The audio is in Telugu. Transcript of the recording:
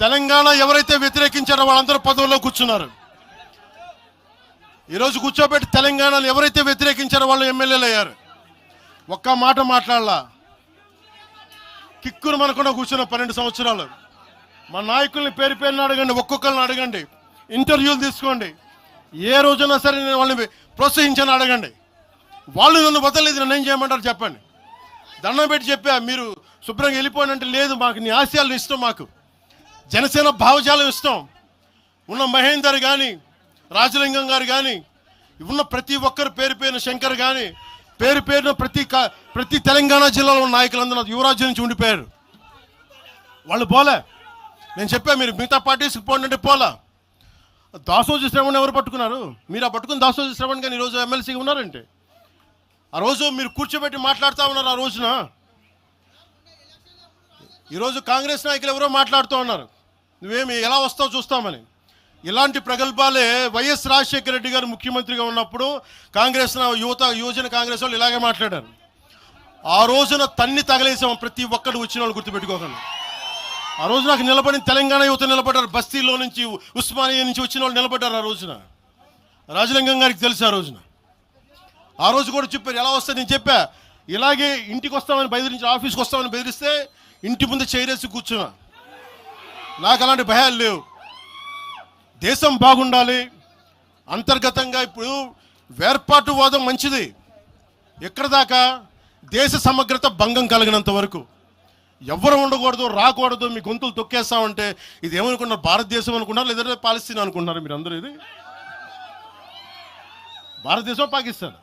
తెలంగాణ ఎవరైతే వ్యతిరేకించారో వాళ్ళందరూ పదవుల్లో కూర్చున్నారు. ఈరోజు కూర్చోబెట్టి తెలంగాణలో ఎవరైతే వ్యతిరేకించారో వాళ్ళు ఎమ్మెల్యేలు అయ్యారు. ఒక్క మాట మాట్లాడలా. కిక్కును మనకుండా కూర్చున్న 12 సంవత్సరాలు. మా నాయకుల్ని పేరు పేరుని అడగండి, ఒక్కొక్కరిని అడగండి, ఇంటర్వ్యూలు తీసుకోండి. ఏ రోజునా సరే నేను వాళ్ళని ప్రోత్సహించని అడగండి. వాళ్ళు నన్ను వదలలేదు, నన్ను ఏం చేయమంటారు చెప్పండి. దండం పెట్టి చెప్పా, మీరు శుభ్రంగా వెళ్ళిపోయినంటే లేదు, మాకు నీ ఆశయాలు ఇష్టం, మాకు జనసేన భావజాలం ఇష్టం. ఉన్న మహేందర్ కానీ, రాజలింగం గారు కానీ, ఉన్న ప్రతి ఒక్కరు పేరు పేరున, శంకర్ కానీ పేరు పేరున ప్రతి తెలంగాణ జిల్లాలో ఉన్న నాయకులందరూ యువరాజ్యం నుంచి ఉండిపోయారు. వాళ్ళు పోలే. నేను చెప్పా, మీరు మిగతా పార్టీస్కి పోండి అంటే పోలా. దాసోజు శ్రవణ్ ఎవరు పట్టుకున్నారు? మీరు ఆ పట్టుకుని దాసోజు శ్రవణ్ కానీ ఈరోజు ఎమ్మెల్సీగా ఉన్నారంటే, ఆ రోజు మీరు కూర్చోబెట్టి మాట్లాడుతూ ఉన్నారు. ఆ రోజున ఈరోజు కాంగ్రెస్ నాయకులు ఎవరో మాట్లాడుతూ ఉన్నారు, నువ్వేమి ఎలా వస్తావు చూస్తామని. ఇలాంటి ప్రగల్భాలే వైఎస్ రాజశేఖర రెడ్డి గారు ముఖ్యమంత్రిగా ఉన్నప్పుడు కాంగ్రెస్ యువజన కాంగ్రెస్ వాళ్ళు ఇలాగే మాట్లాడారు. ఆ రోజున తన్ని తగలేసాం ప్రతి ఒక్కరు వచ్చిన వాళ్ళు, గుర్తుపెట్టుకోకండి. ఆ రోజు నాకు నిలబడిన తెలంగాణ యువత నిలబడ్డారు, బస్తీలో నుంచి ఉస్మానియా నుంచి వచ్చిన వాళ్ళు నిలబడ్డారు. ఆ రోజున రాజలింగం గారికి తెలుసు. ఆ రోజు కూడా చెప్పారు ఎలా వస్తుంది. నేను చెప్పా, ఇలాగే ఇంటికి వస్తామని బెదిరించి, ఆఫీస్కి వస్తామని బెదిరిస్తే ఇంటి ముందు చైరేసి కూర్చున్నా. నాకు అలాంటి భయాలు లేవు. దేశం బాగుండాలి. అంతర్గతంగా ఇప్పుడు వేర్పాటువాదం మంచిది. ఎక్కడ దాకా? దేశ సమగ్రత భంగం కలిగినంత వరకు. ఎవరు ఉండకూడదు, రాకూడదు, మీ గొంతులు తొక్కేస్తామంటే ఇది ఏమనుకున్నారు? భారతదేశం అనుకున్నారు, లేదంటే పాలస్తీన్ అనుకుంటున్నారు? మీరు అందరూ ఇది భారతదేశం, పాకిస్తాన్